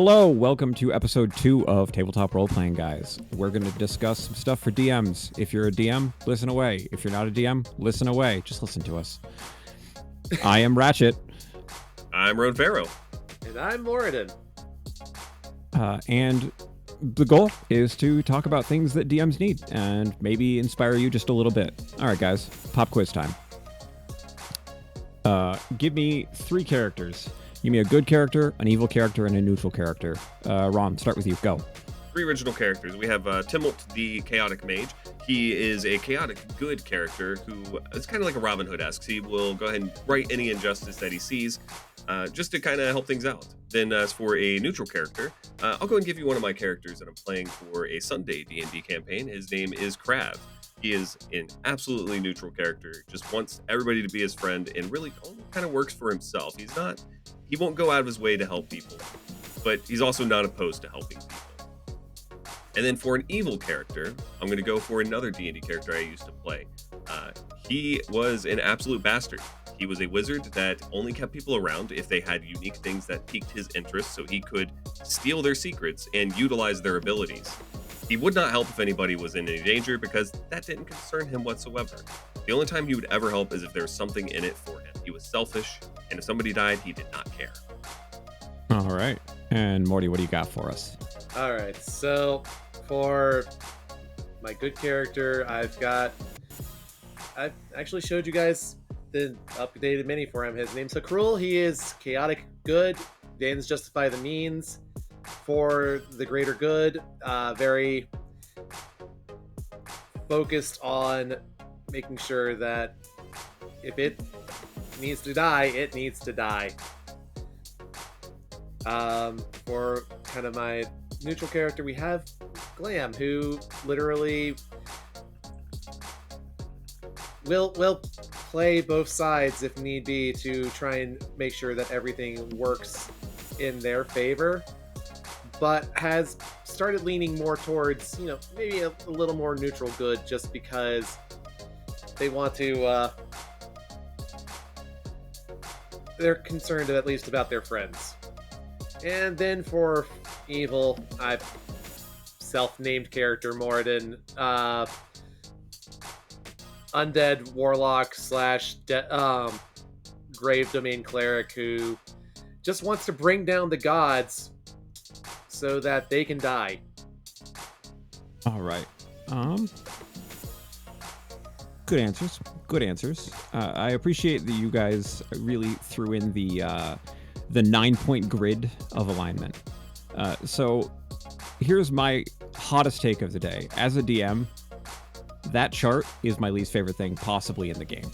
Hello, welcome to episode 2 of Tabletop Role-Playing Guys. We're going to discuss some stuff for DMs. If you're a DM, listen away. If you're not a DM, listen away. Just listen to us. I am Ratchet. I'm Roan Farrow. And I'm Moradin. And the goal is to talk about things that DMs need and maybe inspire you just a little bit. All right, guys, pop quiz time. Give me 3 characters. Give me a good character, an evil character, and a neutral character. Ron, start with you. Go. 3 original characters. We have Timolt, the Chaotic Mage. He is a chaotic good character who is kind of like a Robin Hood-esque. He will go ahead and right any injustice that he sees just to kind of help things out. Then as for a neutral character, I'll go and give you one of my characters that I'm playing for a Sunday D&D campaign. His name is Crab. He is an absolutely neutral character, just wants everybody to be his friend and really only kind of works for himself. He won't go out of his way to help people, but he's also not opposed to helping people. And then for an evil character, I'm going to go for another D&D character I used to play. He was an absolute bastard. He was a wizard that only kept people around if they had unique things that piqued his interest, so he could steal their secrets and utilize their abilities. He would not help if anybody was in any danger because that didn't concern him whatsoever. The only time he would ever help is if there was something in it for him. He was selfish, and if somebody died, he did not care. All right. And Morty, what do you got for us? All right, so for my good character, I've actually showed you guys the updated mini for him. His name's Hakrul. He is chaotic good. The ends justify the means for the greater good. Very focused on making sure that if it needs to die, it needs to die. For kind of my neutral character, we have Glam, who literally will play both sides if need be to try and make sure that everything works in their favor, but has started leaning more towards, maybe a little more neutral good just because they want to, they're concerned at least about their friends. And then for evil, I've self-named character Moradin, undead warlock / grave domain cleric who just wants to bring down the gods so that they can die. All right. Good answers. I appreciate that you guys really threw in the 9-point grid of alignment. So here's my hottest take of the day. As a DM, that chart is my least favorite thing possibly in the game.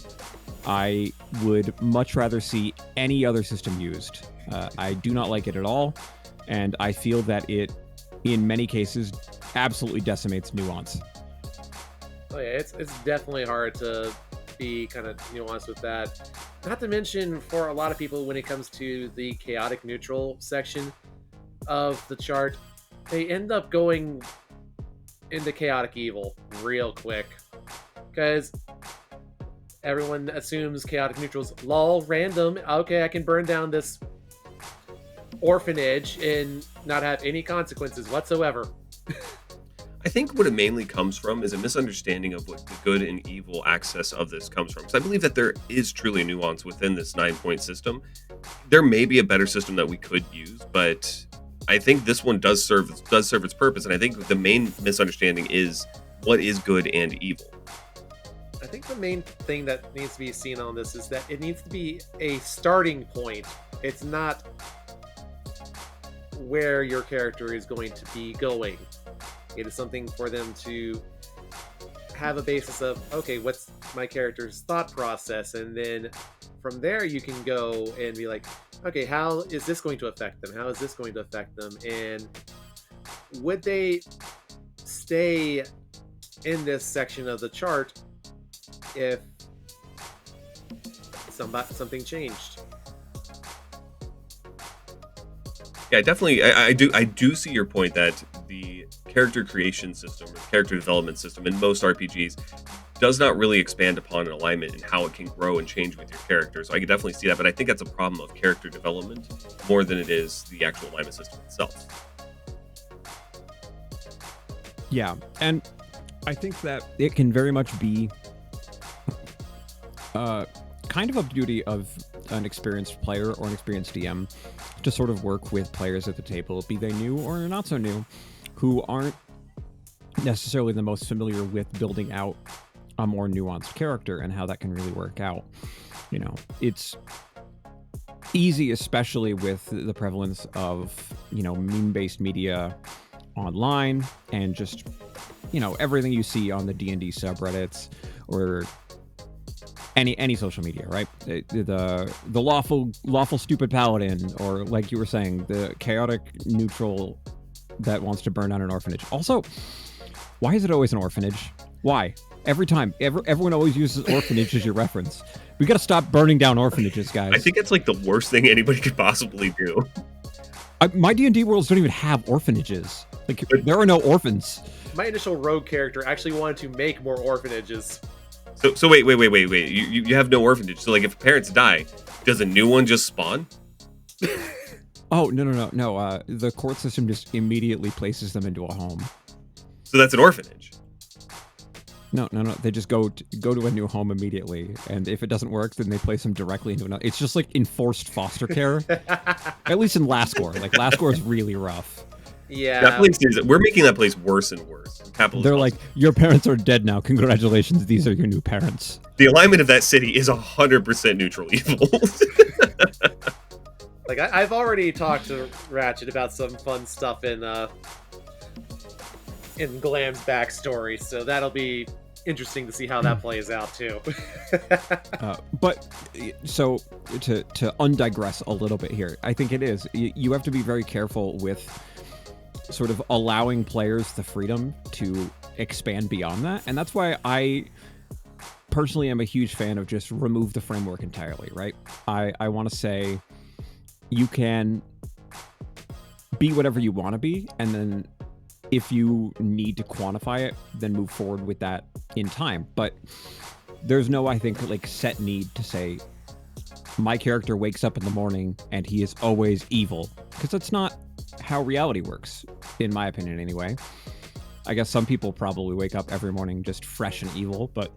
I would much rather see any other system used. I do not like it at all, and I feel that it, in many cases, absolutely decimates nuance. Oh yeah, it's definitely hard to be kind of nuanced with that. Not to mention, for a lot of people, when it comes to the chaotic neutral section of the chart, they end up going into chaotic evil real quick because everyone assumes chaotic neutral's lol random. Okay, I can burn down this orphanage and not have any consequences whatsoever. I think what it mainly comes from is a misunderstanding of what the good and evil access of this comes from. Because I believe that there is truly a nuance within this 9-point system. There may be a better system that we could use, but I think this one does serve its purpose. And I think the main misunderstanding is what is good and evil. I think the main thing that needs to be seen on this is that it needs to be a starting point. It's not where your character is going to be going. It is something for them to have a basis of, okay, what's my character's thought process? And then from there you can go and be like, okay, how is this going to affect them? How is this going to affect them? And would they stay in this section of the chart if something changed? Yeah, definitely. I do see your point that the character creation system or character development system in most RPGs does not really expand upon an alignment and how it can grow and change with your character. So I can definitely see that, but I think that's a problem of character development more than it is the actual alignment system itself. Yeah, and I think that it can very much be kind of a duty of an experienced player or an experienced DM to sort of work with players at the table, be they new or not so new, who aren't necessarily the most familiar with building out a more nuanced character and how that can really work out. You know, it's easy, especially with the prevalence of, you know, meme-based media online and just, you know, everything you see on the D&D subreddits or any social media, right? The lawful stupid paladin, or like you were saying, the chaotic neutral that wants to burn down an orphanage. Also, why is it always an orphanage? Why? Every time. Everyone always uses orphanage as your reference. We gotta stop burning down orphanages, guys. I think it's like the worst thing anybody could possibly do. My D&D worlds don't even have orphanages. Like, there are no orphans. My initial rogue character actually wanted to make more orphanages. So wait. You have no orphanage. So like if parents die, does a new one just spawn? Oh, no. The court system just immediately places them into a home. So that's an orphanage. No. They just go to a new home immediately, and if it doesn't work, then they place them directly into another. It's just like enforced foster care. At least in Lascore. Like, Lascore is really rough. Yeah. That place we're making that place worse and worse. They're like, your parents are dead now. Congratulations, these are your new parents. The alignment of that city is 100% neutral evil. Like, I've already talked to Ratchet about some fun stuff in Glam's backstory, so that'll be interesting to see how that plays out too. But so to undigress a little bit here, I think it is. You have to be very careful with sort of allowing players the freedom to expand beyond that, and that's why I personally am a huge fan of just remove the framework entirely, right? I want to say you can be whatever you want to be, and then if you need to quantify it, then move forward with that in time. But there's no, I think, like, set need to say my character wakes up in the morning and he is always evil, because that's not how reality works, in my opinion anyway. I guess some people probably wake up every morning just fresh and evil, but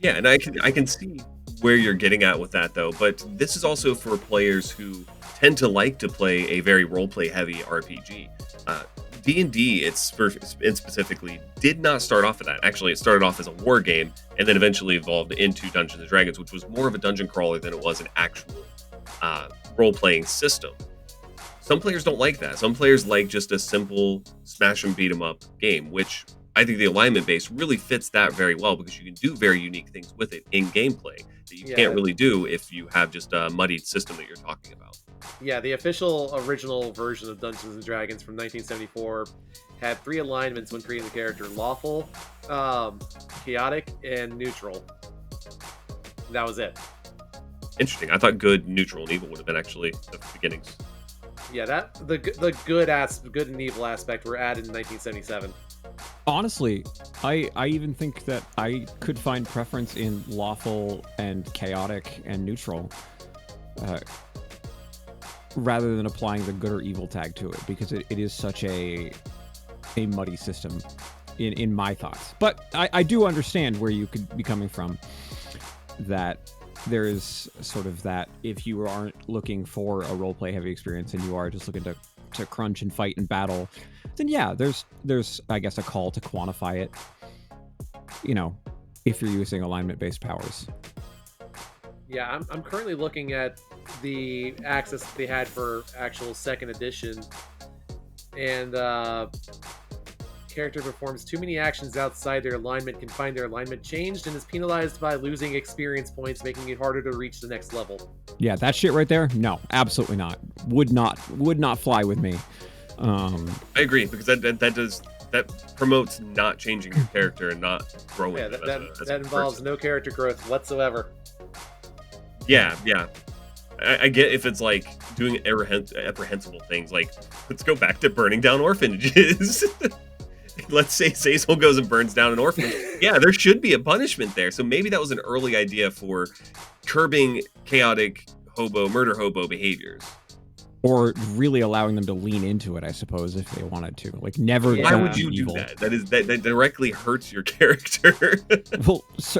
yeah, and I can see where you're getting at with that, though. But this is also for players who tend to like to play a very roleplay heavy RPG. D&D, it specifically did not start off with that. Actually, it started off as a war game and then eventually evolved into Dungeons and Dragons, which was more of a dungeon crawler than it was an actual role-playing system. Some players don't like that. Some players like just a simple smash and beat 'em up game, which I think the alignment base really fits that very well, because you can do very unique things with it in gameplay that you can't really do if you have just a muddied system that you're talking about. Yeah, the official original version of Dungeons and Dragons from 1974 had 3 alignments when creating the character: lawful, chaotic, and neutral. That was it. Interesting. I thought good, neutral, and evil would have been actually the beginnings. Yeah, the good and evil aspect were added in 1977. honestly, I even think that I could find preference in lawful and chaotic and neutral, rather than applying the good or evil tag to it, because it is such a muddy system in my thoughts. But I do understand where you could be coming from, that there is sort of that if you aren't looking for a roleplay heavy experience and you are just looking to crunch and fight and battle, then yeah, there's I guess a call to quantify it, you know, if you're using alignment based powers. Yeah, I'm currently looking at the access that they had for actual second edition, and character performs too many actions outside their alignment, can find their alignment changed, and is penalized by losing experience points, making it harder to reach the next level. Yeah, that shit right there, no, absolutely not. Would not fly with me. I agree, because that promotes not changing your character and not growing. Yeah, that involves person. no character growth whatsoever. Yeah. I get if it's like doing apprehensible things, like let's go back to burning down orphanages. let's say Cecil goes and burns down an orphanage. Yeah, there should be a punishment there. So maybe that was an early idea for curbing chaotic murder hobo behaviors. Or really allowing them to lean into it, I suppose, if they wanted to. Like, never. Why would you do that? That directly hurts your character.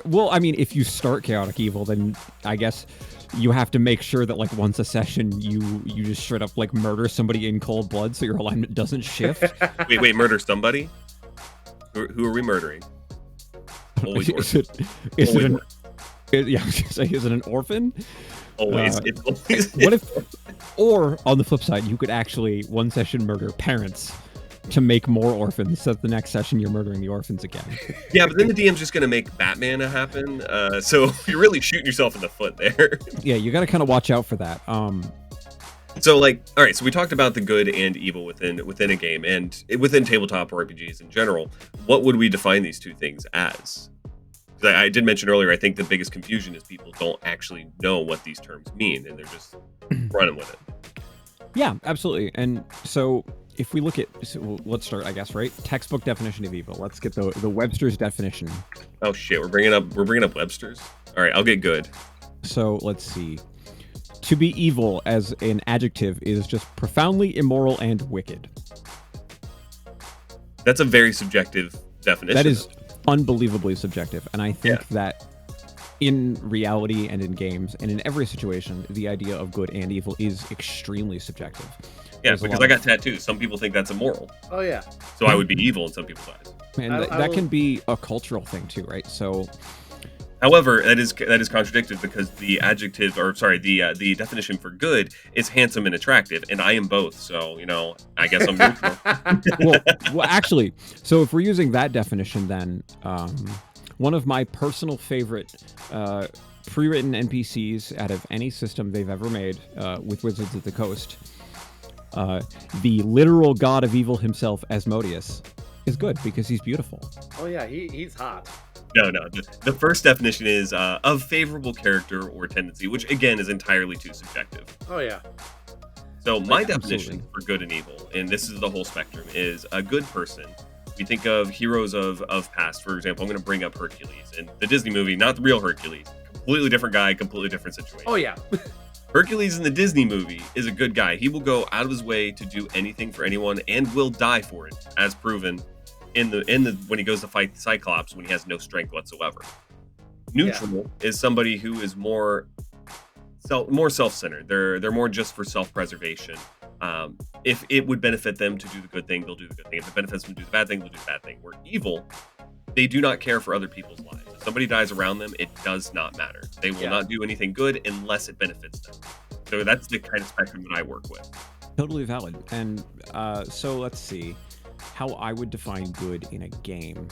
Well, I mean, if you start chaotic evil, then I guess you have to make sure that, like, once a session, you just straight up, like, murder somebody in cold blood so your alignment doesn't shift. Wait, murder somebody? Who are we murdering? Always orphan. Is it an orphan? Always. It's always. What if, or on the flip side, you could actually one session murder parents to make more orphans, so that the next session you're murdering the orphans again. Yeah, but then the DM's just going to make Batman happen, so you're really shooting yourself in the foot there. Yeah, you got to kind of watch out for that. So, like, all right, so we talked about the good and evil within a game, and within tabletop RPGs in general. What would we define these two things as? I did mention earlier, I think the biggest confusion is people don't actually know what these terms mean, and they're just running with it. Yeah, absolutely. And so if we look at, let's start, I guess, right? Textbook definition of evil. Let's get the Webster's definition. Oh shit, we're bringing up Webster's. All right, I'll get good. So let's see. To be evil as an adjective is just profoundly immoral and wicked. That's a very subjective definition. That is unbelievably subjective, and I think that in reality and in games and in every situation, the idea of good and evil is extremely subjective. Yeah, because I got tattoos. Some people think that's immoral. Oh yeah. So I would be evil in some people's eyes. And that can be a cultural thing too, right? So, however, that is contradicted because the adjective, or sorry, the definition for good is handsome and attractive, and I am both. So I guess I'm neutral. well, actually, so if we're using that definition, then one of my personal favorite pre-written NPCs out of any system they've ever made with Wizards of the Coast, the literal god of evil himself, Asmodeus, is good because he's beautiful. Oh yeah, he's hot. No. The first definition is of favorable character or tendency, which again is entirely too subjective. Oh yeah. So my definition for good and evil, and this is the whole spectrum, is a good person. We think of heroes of past. For example, I'm going to bring up Hercules in the Disney movie, not the real Hercules. Completely different guy, completely different situation. Oh yeah. Hercules in the Disney movie is a good guy. He will go out of his way to do anything for anyone and will die for it, as proven in the when he goes to fight Cyclops when he has no strength whatsoever. Neutral is somebody who is more self-centered. They're more just for self-preservation. If it would benefit them to do the good thing, they'll do the good thing. If it benefits them to do the bad thing, they'll do the bad thing. Where evil, they do not care for other people's lives. If somebody dies around them, it does not matter. They will not do anything good unless it benefits them. So that's the kind of spectrum that I work with. Totally valid. And so let's see how I would define good in a game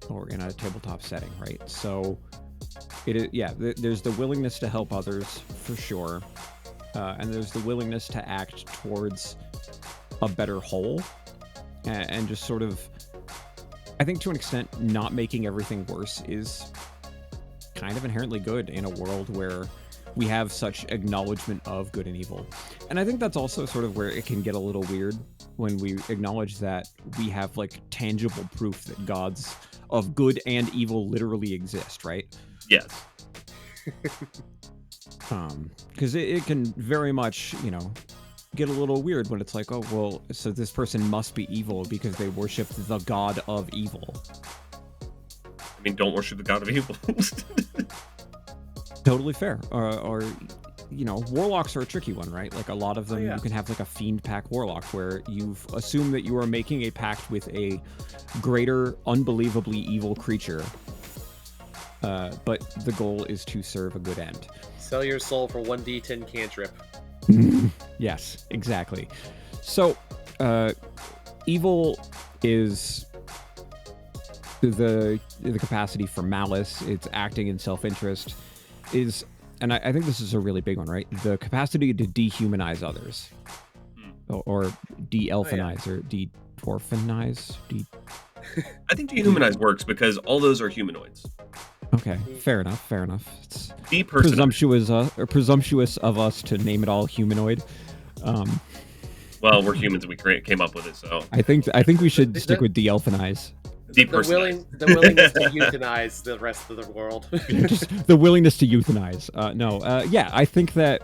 or in a tabletop setting, right? So it is, there's the willingness to help others for sure. And there's the willingness to act towards a better whole and just sort of, I think to an extent, not making everything worse is kind of inherently good in a world where we have such acknowledgement of good and evil. And I think that's also sort of where it can get a little weird when we acknowledge that we have like tangible proof that gods of good and evil literally exist, right? Yes. Because it can very much, get a little weird when it's like, oh, well, so this person must be evil because they worship the god of evil. I mean, don't worship the god of evil. Totally fair. Or warlocks are a tricky one, right? Like a lot of them, you can have like a fiend pack warlock where you've assumed that you are making a pact with a greater, unbelievably evil creature. But the goal is to serve a good end. Sell your soul for 1d10 cantrip. Yes, exactly. So, evil is the capacity for malice. It's acting in self-interest. And I think this is a really big one, right? The capacity to dehumanize others, or de-elfinize, or de-dwarfinize. I think dehumanize works because all those are humanoids. Okay, fair enough. It's presumptuous of us to name it all humanoid. Well, Well, we're humans and we came up with it, so I think we should stick The- with de-elfinize. The depersonalized. willingness to euthanize the rest of the world. Just the willingness to euthanize. Yeah, I think that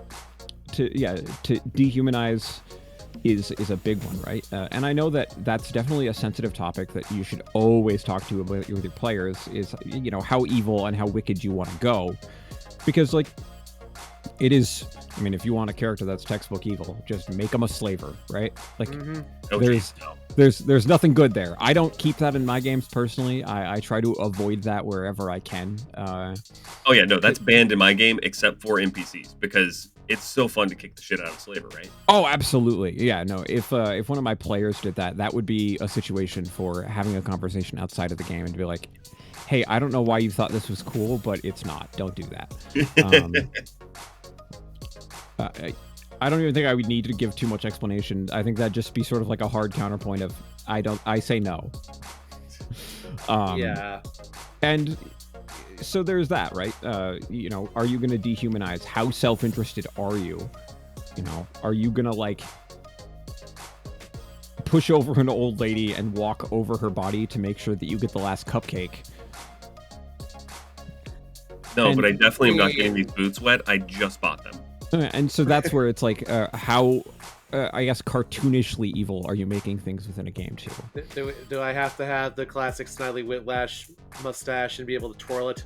to dehumanize is a big one, right? And I know that that's definitely a sensitive topic that you should always talk to with your players. Is how evil and how wicked you want to go, because like it is. I mean, if you want a character that's textbook evil, just make them a slaver, right? Like Oh, there's geez, no. there's nothing good there. I don't keep that in my games personally. I try to avoid that wherever I can. Oh yeah, no, that's banned in my game except for NPCs because it's so fun to kick the shit out of Slaver, right? Oh, absolutely. Yeah, no. If one of my players did that, that would be a situation for having a conversation outside of the game and to be like, "Hey, I don't know why you thought this was cool, but it's not. Don't do that." I don't even think I would need to give too much explanation. I think that'd just be sort of like a hard counterpoint of I say no. Yeah. And so there's that, right? Are you going to dehumanize? How self-interested are you? Are you going to like push over an old lady and walk over her body to make sure that you get the last cupcake? No, but I definitely am not getting these boots wet. I just bought them. And so that's where it's like, how, I guess, cartoonishly evil are you making things within a game too? Do I have to have the classic Snidely Whiplash mustache and be able to twirl it?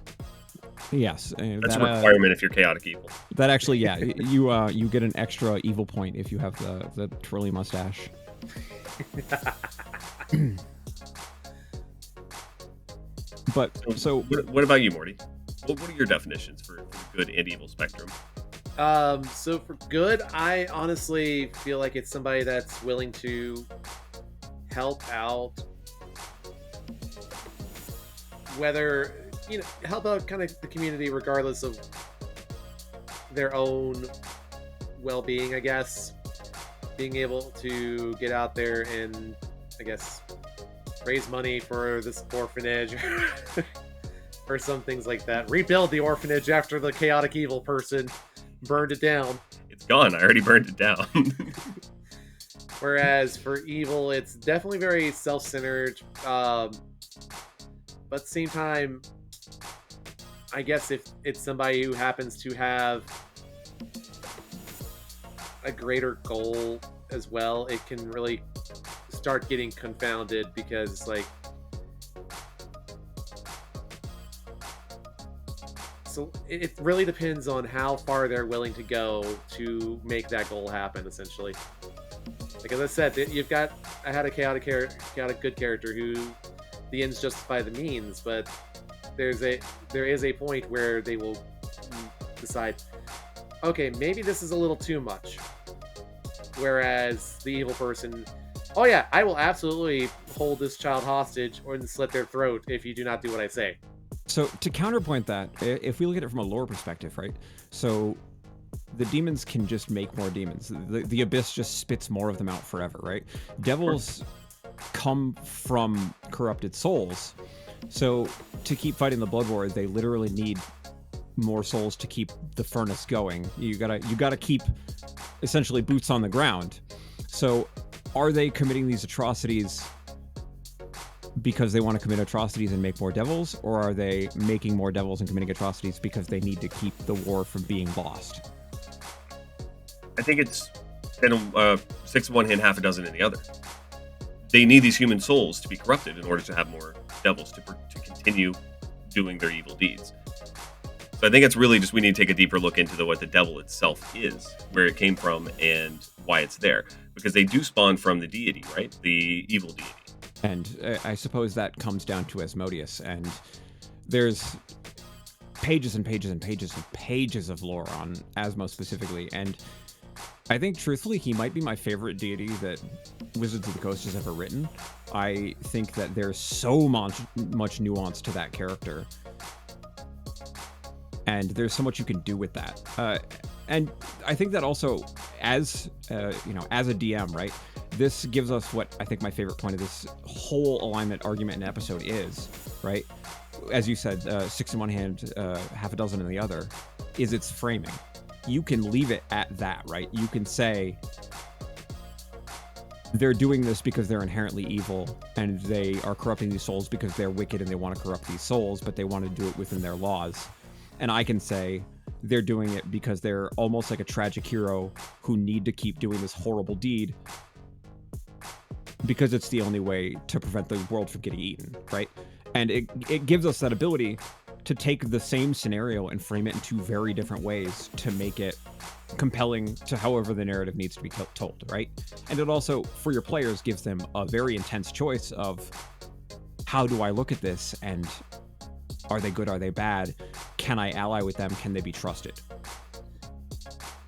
Yes, That's a requirement if you're chaotic evil. That actually, yeah, you get an extra evil point if you have the twirly mustache. But so, what about you, Morty? What are your definitions for the good and evil spectrum? So for good, I honestly feel like it's somebody that's willing to help out, whether help out kind of the community regardless of their own well-being, I guess. Being able to get out there and, I guess, raise money for this orphanage or some things like that. Rebuild the orphanage after the chaotic evil person burned it down. It's gone. I already burned it down. Whereas for evil, it's definitely very self-centered. But at the same time, I guess if it's somebody who happens to have a greater goal as well, it can really start getting confounded because it's like, so it really depends on how far they're willing to go to make that goal happen, essentially. Like as I said, I had a chaotic good character who the ends justify the means, but there is a point where they will decide, okay, maybe this is a little too much. Whereas the evil person, oh yeah, I will absolutely hold this child hostage or slit their throat if you do not do what I say. So to counterpoint that, if we look at it from a lore perspective, right? So the demons can just make more demons. The abyss just spits more of them out forever, right? Devils come from corrupted souls. So to keep fighting the blood war, they literally need more souls to keep the furnace going. You gotta keep essentially boots on the ground. So are they committing these atrocities because they want to commit atrocities and make more devils, or are they making more devils and committing atrocities because they need to keep the war from being lost? I think it's 6 in one hand, half a dozen in the other. They need these human souls to be corrupted in order to have more devils to continue doing their evil deeds. So I think it's really just we need to take a deeper look into what the devil itself is, where it came from, and why it's there. Because they do spawn from the deity, right? The evil deity. And I suppose that comes down to Asmodeus, and there's pages and pages and pages and pages of lore on Asmo specifically, and I think truthfully he might be my favorite deity that Wizards of the Coast has ever written. I think that there's so much nuance to that character, and there's so much you can do with that. And I think that also, as as a DM, right? This gives us what I think my favorite point of this whole alignment argument and episode is, right? As you said, 6 in one hand, half a dozen in the other, is its framing. You can leave it at that, right? You can say, they're doing this because they're inherently evil, and they are corrupting these souls because they're wicked and they want to corrupt these souls, but they want to do it within their laws. And I can say they're doing it because they're almost like a tragic hero who need to keep doing this horrible deed because it's the only way to prevent the world from getting eaten, right? And it gives us that ability to take the same scenario and frame it in two very different ways to make it compelling to however the narrative needs to be told, right? And it also, for your players, gives them a very intense choice of how do I look at this, and are they good, are they bad? Can I ally with them? Can they be trusted?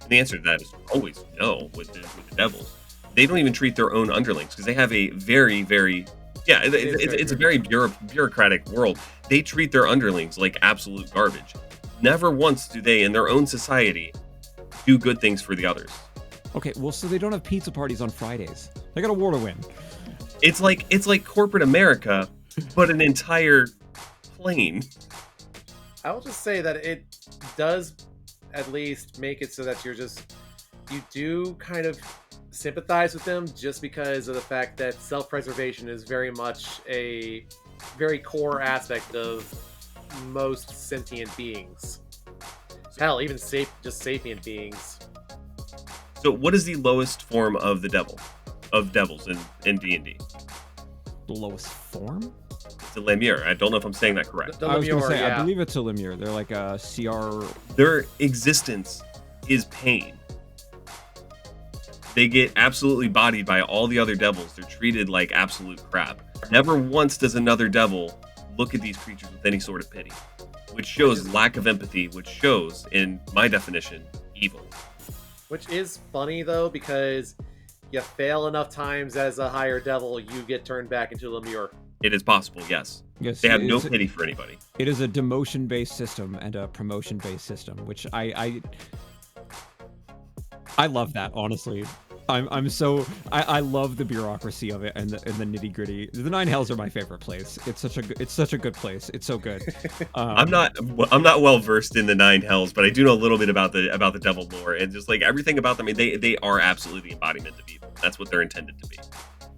And the answer to that is always no with the devils. They don't even treat their own underlings because they have a very, very it's a very bureaucratic world. They treat their underlings like absolute garbage. Never once do they, in their own society, do good things for the others. Okay, well, so they don't have pizza parties on Fridays. They got a war to win. It's like corporate America, but an entire plane. I will just say that it does at least make it so that you do kind of sympathize with them just because of the fact that self-preservation is very much a very core aspect of most sentient beings. Hell, even just sapient beings. So what is the lowest form of the devil? Of devils in D&D? The lowest form? It's a Lemure. I don't know if I'm saying that correct. I was going to say, yeah. I believe it's a Lemure. They're like a CR... Their existence is pain. They get absolutely bodied by all the other devils. They're treated like absolute crap. Never once does another devil look at these creatures with any sort of pity, which shows lack of empathy, which shows, in my definition, evil. Which is funny, though, because you fail enough times as a higher devil, you get turned back into Lemure. It is possible, yes. Yes, they have no pity for anybody. It is a demotion-based system and a promotion-based system, which I love that, honestly. I love the bureaucracy of it and the nitty gritty. The Nine Hells are my favorite place. It's such a good place. It's so good. I'm not well versed in the Nine Hells, but I do know a little bit about the devil lore and just like everything about them. I mean, they are absolutely the embodiment of evil. That's what they're intended to be.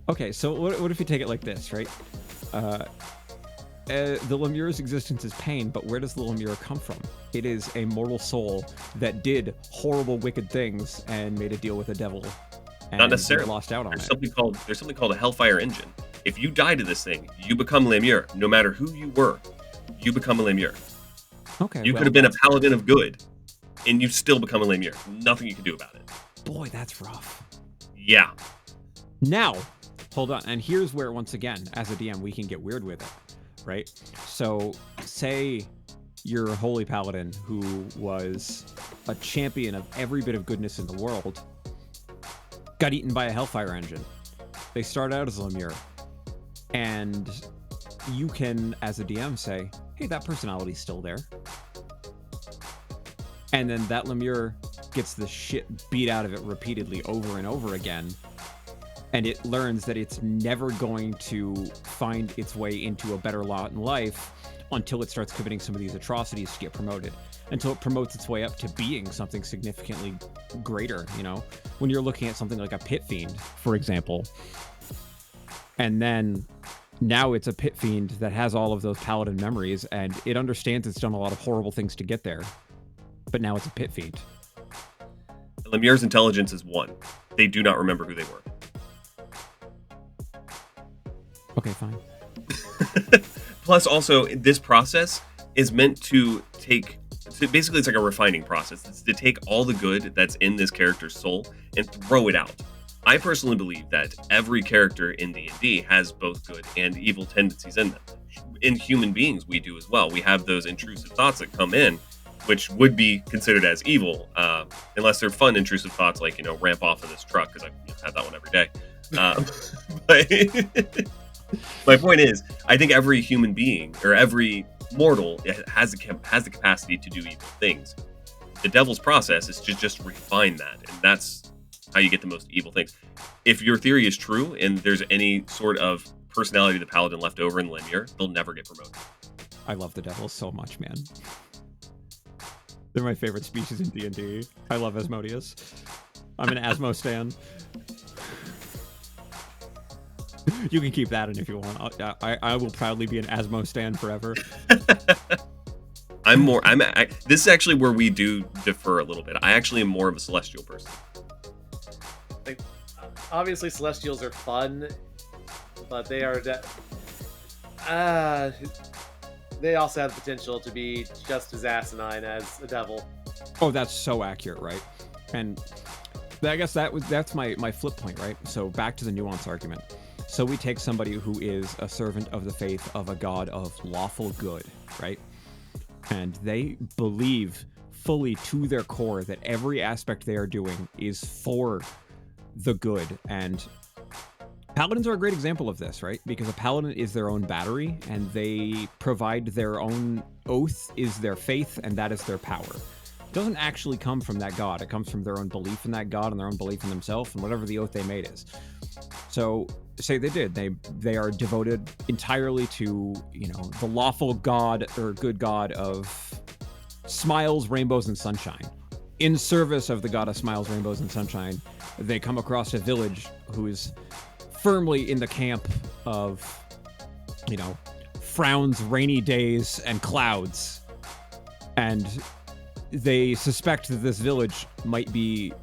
Okay, so what if you take it like this, right? The Lemure's existence is pain, but where does the Lemure come from? It is a mortal soul that did horrible, wicked things and made a deal with the devil. And not necessarily. Lost out on there's something called a Hellfire Engine. If you die to this thing, you become Lemure. No matter who you were, you become a Lemure. Okay. You could have been a paladin of good, and you still become a Lemure. Nothing you can do about it. Boy, that's rough. Yeah. Now, hold on. And here's where, once again, as a DM, we can get weird with it, right? So, say you're a holy paladin who was a champion of every bit of goodness in the world, got eaten by a Hellfire Engine. They start out as a Lemure. And you can, as a DM, say, hey, that personality's still there. And then that Lemure gets the shit beat out of it repeatedly over and over again. And it learns that it's never going to find its way into a better lot in life until it starts committing some of these atrocities to get promoted. Until it promotes its way up to being something significantly greater, you know? When you're looking at something like a Pit Fiend, for example. And then now it's a Pit Fiend that has all of those paladin memories, and it understands it's done a lot of horrible things to get there. But now it's a Pit Fiend. Lemure's intelligence is 1. They do not remember who they were. Okay, fine. Plus, also, this process is meant to basically, it's like a refining process. It's to take all the good that's in this character's soul and throw it out. I personally believe that every character in D&D has both good and evil tendencies in them. In human beings, we do as well. We have those intrusive thoughts that come in, which would be considered as evil, unless they're fun intrusive thoughts like, ramp off of this truck, because I have that one every day. But my point is, I think every human being or every mortal has the capacity to do evil things. The devil's process is to just refine that, and that's how you get the most evil things. If your theory is true and there's any sort of personality of the paladin left over in Lemure, they'll never get promoted. I love the devils so much, man. They're my favorite species in D&D. I love Asmodeus. I'm an Asmo stan. You can keep that in if you want. I will proudly be an Asmo stan forever. This is actually where we do differ a little bit. I actually am more of a Celestial person. Like, obviously, Celestials are fun, but they are they also have the potential to be just as asinine as a devil. Oh, that's so accurate, right? And I guess that's my flip point, right? So back to the nuance argument. So we take somebody who is a servant of the faith of a god of lawful good, right? And they believe fully to their core that every aspect they are doing is for the good. And paladins are a great example of this, right? Because a paladin is their own battery, and they provide their own oath is their faith, and that is their power. It doesn't actually come from that god. It comes from their own belief in that god and their own belief in themselves and whatever the oath they made is. So say they did. They are devoted entirely to, the lawful god or good god of smiles, rainbows, and sunshine. In service of the god of smiles, rainbows, and sunshine, they come across a village who is firmly in the camp of, frowns, rainy days, and clouds. And they suspect that this village might be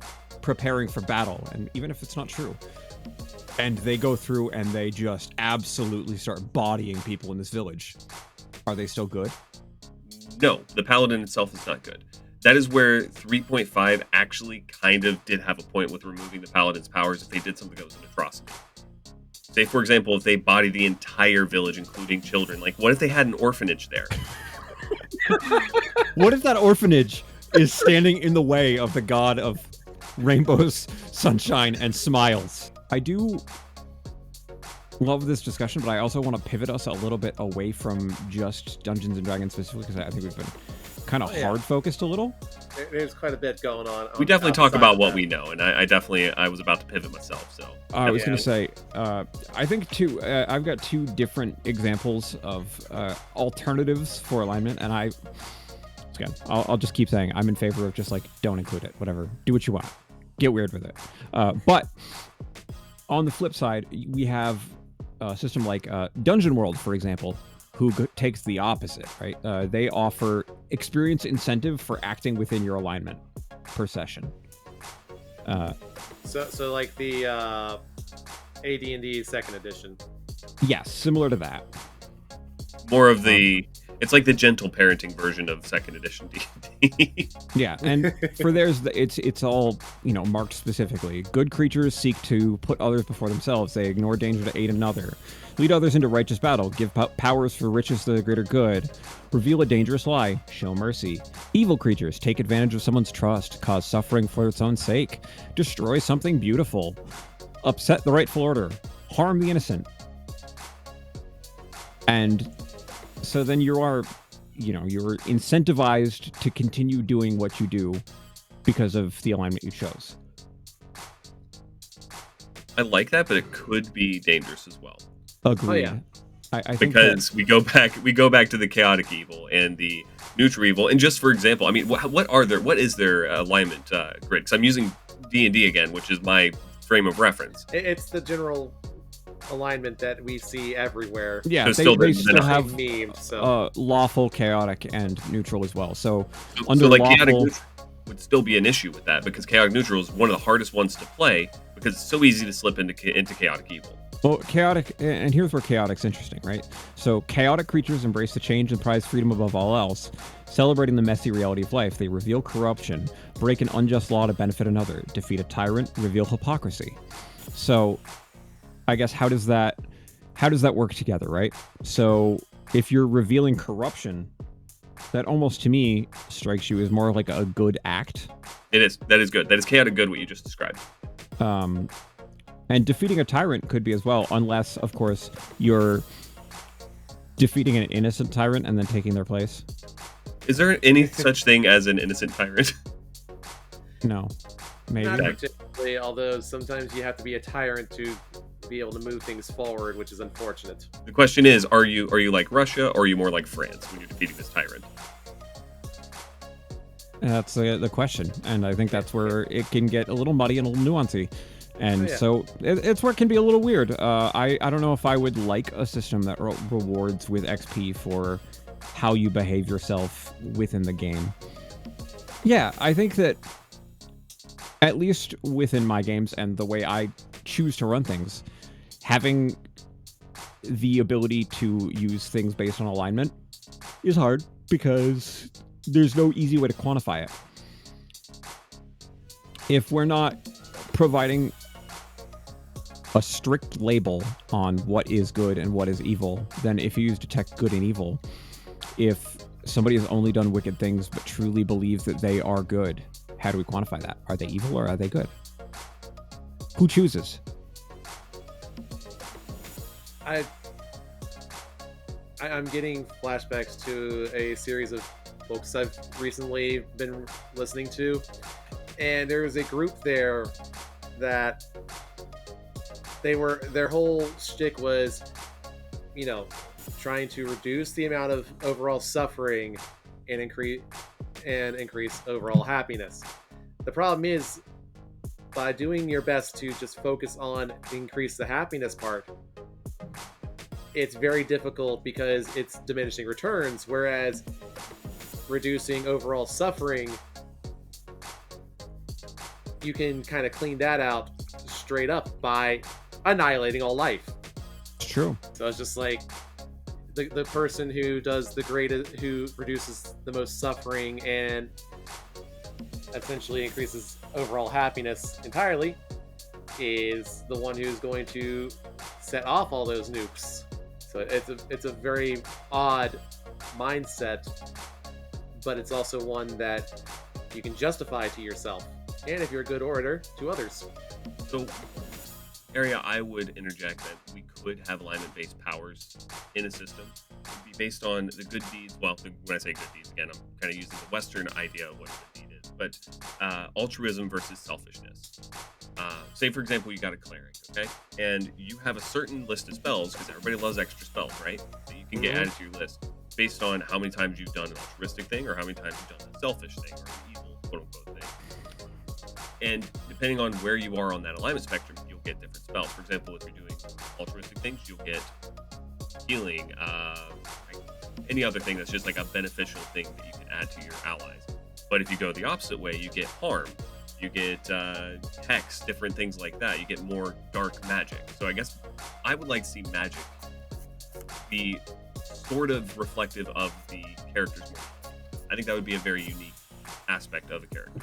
preparing for battle, and even if it's not true. And they go through and they just absolutely start bodying people in this village. Are they still good? No, the paladin itself is not good. That is where 3.5 actually kind of did have a point with removing the paladin's powers if they did something that was an atrocity. Say, for example, if they body the entire village, including children. Like, what if they had an orphanage there? What if that orphanage is standing in the way of the god of rainbows, sunshine, and smiles? I do love this discussion, but I also want to pivot us a little bit away from just Dungeons & Dragons specifically, because I think we've been kind of hard focused a little. There's quite a bit going on. We definitely talk about what we know, and I was about to pivot myself. So I was going to say, I think I've got two different examples of alternatives for alignment, and again, I'll just keep saying I'm in favor of just don't include it, whatever, do what you want, get weird with it. But on the flip side, we have a system like Dungeon World, for example, who takes the opposite, right? They offer experience incentive for acting within your alignment per session. So like the AD&D 2nd edition. Yes, similar to that. More of it's like the gentle parenting version of 2nd edition D&D. Yeah, and for theirs, it's all, marked specifically. Good creatures seek to put others before themselves. They ignore danger to aid another. Lead others into righteous battle. Give powers for riches to the greater good. Reveal a dangerous lie. Show mercy. Evil creatures take advantage of someone's trust. Cause suffering for its own sake. Destroy something beautiful. Upset the rightful order. Harm the innocent. And so then you're incentivized to continue doing what you do because of the alignment you chose. I like that, but it could be dangerous as well. Agreed. Oh, yeah. I think because we go back to the chaotic evil and the neutral evil. And just for example, I mean, what is their alignment grid? Because I'm using D&D again, which is my frame of reference. It's the general alignment that we see everywhere. Yeah, So they still have memes, so. lawful, chaotic, and neutral as well. So under lawful, chaotic neutral would still be an issue with that, because chaotic neutral is one of the hardest ones to play because it's so easy to slip into chaotic evil. Well, chaotic, and here's where chaotic's interesting, right? So chaotic creatures embrace the change and prize freedom above all else, celebrating the messy reality of life. They reveal corruption, break an unjust law to benefit another, defeat a tyrant, reveal hypocrisy. So I guess how does that work together, right? So if you're revealing corruption, that almost to me strikes you as more like a good act. It is. That is good. That is chaotic good, what you just described. And defeating a tyrant could be as well, unless, of course, you're defeating an innocent tyrant and then taking their place. Is there any such thing as an innocent tyrant? No. Maybe. Not particularly, although sometimes you have to be a tyrant to be able to move things forward, which is unfortunate. The question is, are you like Russia, or are you more like France when you're defeating this tyrant? That's the question, and I think that's where it can get a little muddy and a little nuancy. And yeah. so it's where it can be a little weird. I don't know if I would like a system that rewards with XP for how you behave yourself within the game. Yeah, I think that at least within my games and the way I choose to run things, having the ability to use things based on alignment is hard because there's no easy way to quantify it. If we're not providing a strict label on what is good and what is evil, then if you use detect good and evil, if somebody has only done wicked things but truly believes that they are good, how do we quantify that? Are they evil or are they good? Who chooses? I'm getting flashbacks to a series of books I've recently been listening to, and there was a group there that their whole shtick was, trying to reduce the amount of overall suffering and increase overall happiness. The problem is, by doing your best to just focus on increase the happiness part, it's very difficult because it's diminishing returns, whereas reducing overall suffering, you can kind of clean that out straight up by annihilating all life. It's true. So it's just like the person who does who reduces the most suffering and essentially increases overall happiness entirely is the one who's going to set off all those nukes. So it's a very odd mindset, but it's also one that you can justify to yourself, and if you're a good orator, to others. So, area I would interject that we could have alignment-based powers in a system would be based on the good deeds. Well, when I say good deeds, again, I'm kind of using the Western idea of what a good deed is, but altruism versus selfishness. Say, for example, you got a cleric, okay? And you have a certain list of spells, because everybody loves extra spells, right? That you can get added to your list based on how many times you've done an altruistic thing or how many times you've done a selfish thing or an evil, quote-unquote, thing. And depending on where you are on that alignment spectrum, you'll get different spells. For example, if you're doing altruistic things, you'll get healing, any other thing that's just like a beneficial thing that you can add to your allies. But if you go the opposite way, you get harm. You get hex, different things like that. You get more dark magic. So I guess I would like to see magic be sort of reflective of the character's more. I think that would be a very unique aspect of a character.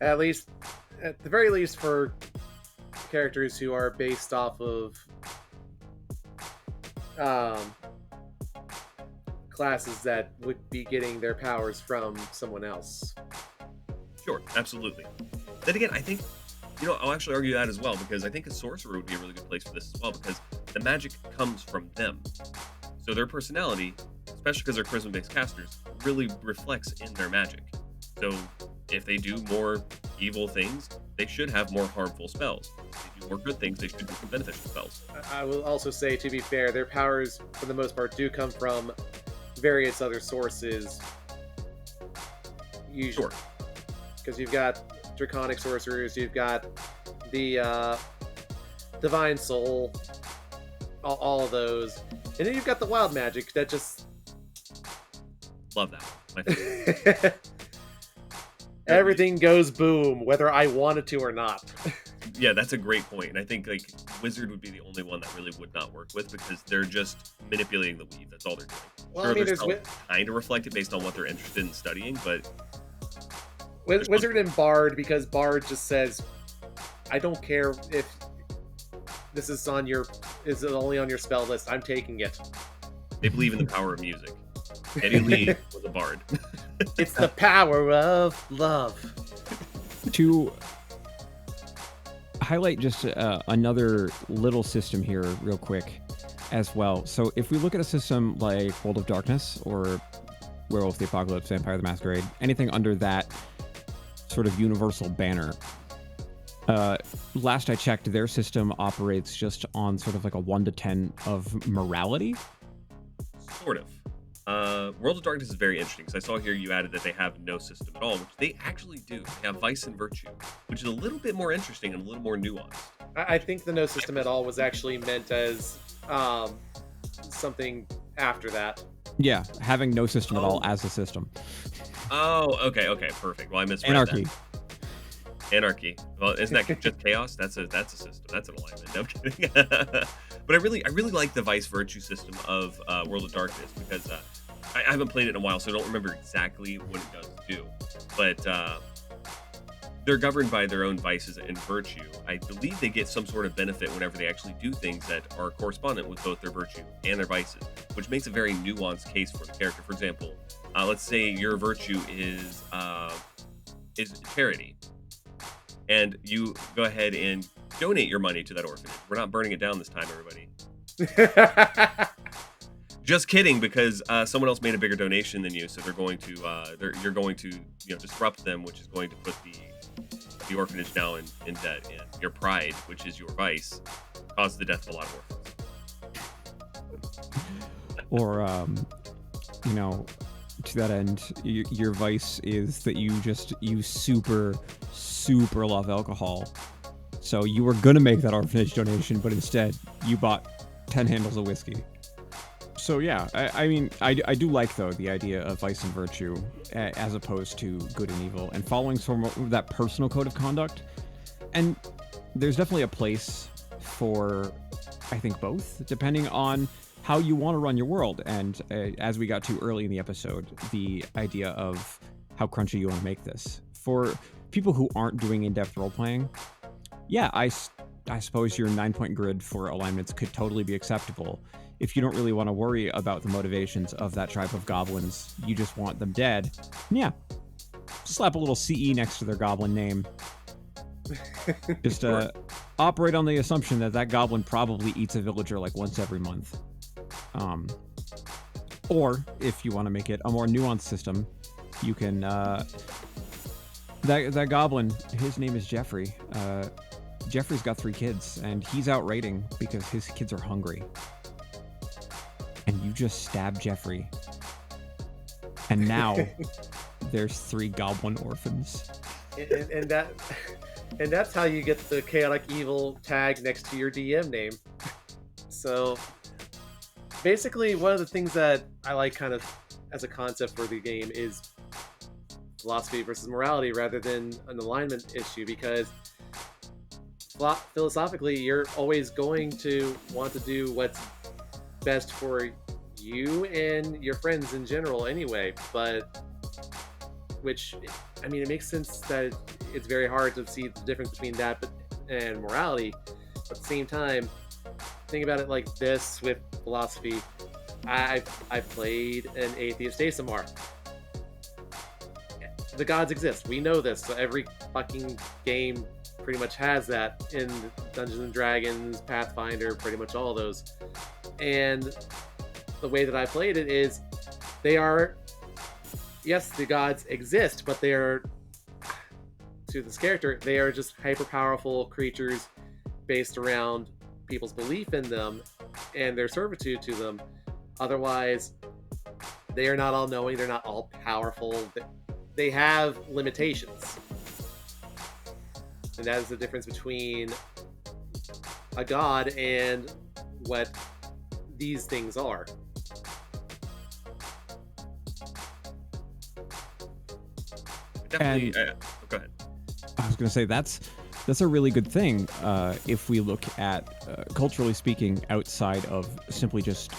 At the very least, for characters who are based off of classes that would be getting their powers from someone else. Sure, absolutely. Then again, I think, I'll actually argue that as well, because I think a sorcerer would be a really good place for this as well, because the magic comes from them. So their personality, especially because they're charisma-based casters, really reflects in their magic. So if they do more evil things, they should have more harmful spells. If they do more good things, they should do some beneficial spells. I will also say, to be fair, their powers, for the most part, do come from various other sources. Usually. Sure. Because you've got draconic sorcerers, you've got the divine soul, all of those, and then you've got the wild magic that just love that one. My favorite. Everything goes boom, whether I wanted to or not. Yeah, that's a great point. And I think like Wizard would be the only one that really would not work with, because they're just manipulating the weave. That's all they're doing. Well, sure, I mean, there's kind of reflected based on what they're interested in studying, but Wizard and Bard, because Bard just says, I don't care if this is only on your spell list, I'm taking it. They believe in the power of music. Eddie Lee was a bard. It's the power of love. To highlight just another little system here real quick as well. So if we look at a system like World of Darkness or Werewolf the Apocalypse, Vampire the Masquerade, anything under that sort of universal banner, last I checked, their system operates just on sort of like a 1 to 10 of morality. Sort of. World of Darkness is very interesting, because I saw here you added that they have no system at all, which they actually do. They have Vice and Virtue, which is a little bit more interesting and a little more nuanced. I think the no system at all was actually meant as something after that. Yeah, having no system at all Oh. as a system. Oh, okay, perfect. Well, I misread Anarchy. that. Anarchy. Well, isn't that just chaos? That's a system. That's an alignment. No, I'm kidding. But I really like the vice virtue system of World of Darkness because I haven't played it in a while, so I don't remember exactly what it does do. But they're governed by their own vices and virtue. I believe they get some sort of benefit whenever they actually do things that are correspondent with both their virtue and their vices, which makes a very nuanced case for the character. For example, let's say your virtue is charity, and you go ahead and donate your money to that orphanage. We're not burning it down this time, everybody. Just kidding, because someone else made a bigger donation than you, so they're going to you're going to disrupt them, which is going to put the orphanage now in debt, and your pride, which is your vice, caused the death of a lot of orphans. Or to that end, your vice is that you super love alcohol. So you were gonna make that orphanage donation, but instead you bought 10 handles of whiskey. So yeah, I mean, I do like, though, the idea of vice and virtue as opposed to good and evil, and following some of that personal code of conduct. And there's definitely a place for, I think, both, depending on how you want to run your world. And as we got to early in the episode, the idea of how crunchy you want to make this. For people who aren't doing in-depth role-playing, yeah, I suppose your 9-point grid for alignments could totally be acceptable. If you don't really want to worry about the motivations of that tribe of goblins, you just want them dead, yeah, slap a little CE next to their goblin name. Just operate on the assumption that goblin probably eats a villager like once every month. Or, if you want to make it a more nuanced system, you can... That goblin, his name is Jeffrey. Jeffrey's got 3 kids, and he's out raiding because his kids are hungry. And you just stab Jeffrey. And now there's 3 goblin orphans. And that's how you get the chaotic evil tag next to your DM name. So basically, one of the things that I like kind of as a concept for the game is philosophy versus morality rather than an alignment issue, because philosophically you're always going to want to do what's best for you and your friends in general anyway, but which, I mean, it makes sense that it's very hard to see the difference between that and morality. But at the same time, think about it like this with philosophy. I've played an atheist ASMR. The gods exist. We know this. So every fucking game pretty much has that in Dungeons and Dragons, Pathfinder, pretty much all those. And the way that I played it is they are, yes, the gods exist, but they are, to this character, they are just hyper powerful creatures based around people's belief in them and their servitude to them. Otherwise, they are not all knowing, they're not all powerful. They have limitations. And that is the difference between a god and what these things are. Definitely. And- Go ahead. I was going to say that's a really good thing if we look at, culturally speaking, outside of simply just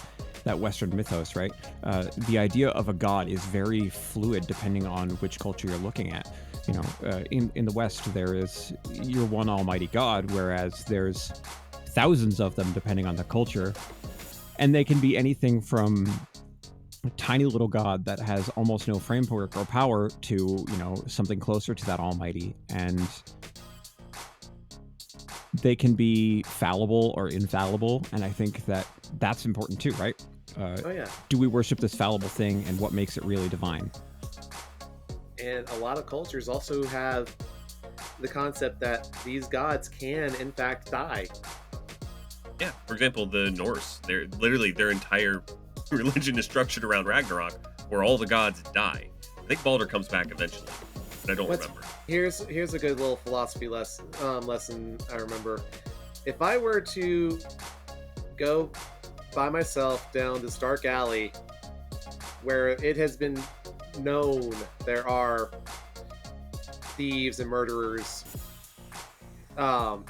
that Western mythos, right? The idea of a god is very fluid depending on which culture you're looking at. You know, in the West, there is your one almighty god, whereas there's thousands of them depending on the culture. And they can be anything from a tiny little god that has almost no framework or power to, you know, something closer to that almighty. And they can be fallible or infallible. And I think that that's important too, right? Oh yeah. Do we worship this fallible thing, and what makes it really divine? And a lot of cultures also have the concept that these gods can, in fact, die. Yeah, for example, the Norse, they're literally their entire religion is structured around Ragnarok, where all the gods die. I think Baldur comes back eventually, but I don't remember. Here's a good little philosophy lesson I remember. if I were to go by myself down this dark alley where it has been known there are thieves and murderers um,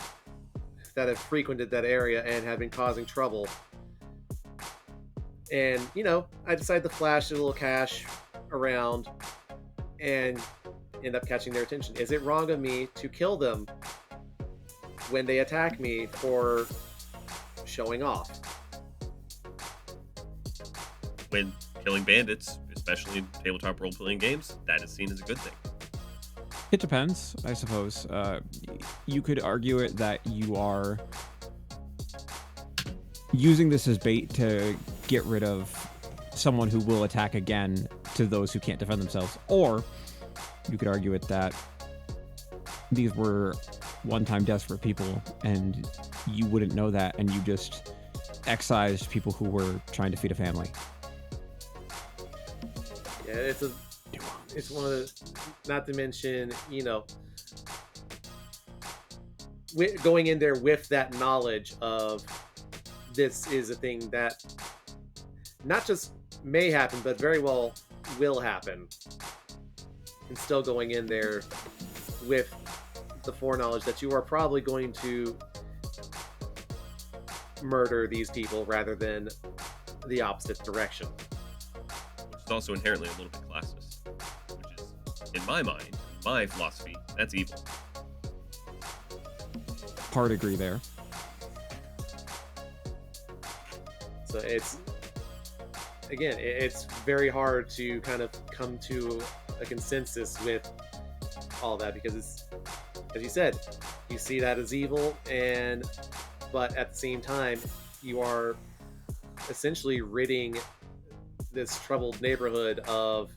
that have frequented that area and have been causing trouble, and I decide to flash a little cash around and end up catching their attention, is it wrong of me to kill them when they attack me for showing off? When killing bandits, especially in tabletop role-playing games, that is seen as a good thing. It depends, I suppose. You could argue it that you are using this as bait to get rid of someone who will attack again to those who can't defend themselves. Or you could argue it that these were one-time desperate people and you wouldn't know that, and you just excised people who were trying to feed a family. Yeah, it's one of the, not to mention, going in there with that knowledge of this is a thing that not just may happen, but very well will happen, and still going in there with the foreknowledge that you are probably going to murder these people rather than the opposite direction. Which is also inherently a little bit classist. Which is, in my mind, my philosophy, that's evil. Hard agree there. So it's very hard to kind of come to a consensus with all that, because it's, as you said, you see that as evil, but at the same time you are essentially ridding this troubled neighborhood of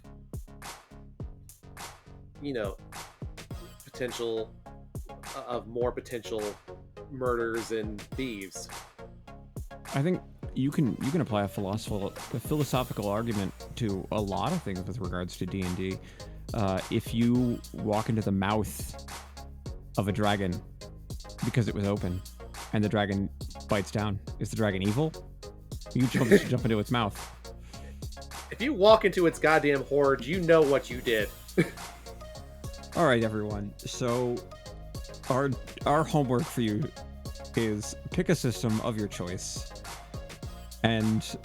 more potential murders and thieves. I think you can apply a philosophical argument to a lot of things with regards to D&D. If you walk into the mouth of a dragon because it was open and the dragon bites down, is the dragon evil? You jump into its mouth. If you walk into its goddamn hoard, you know what you did. All right, everyone. So our homework for you is pick a system of your choice and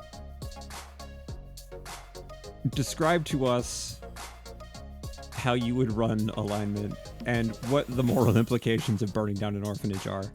describe to us how you would run alignment and what the moral implications of burning down an orphanage are.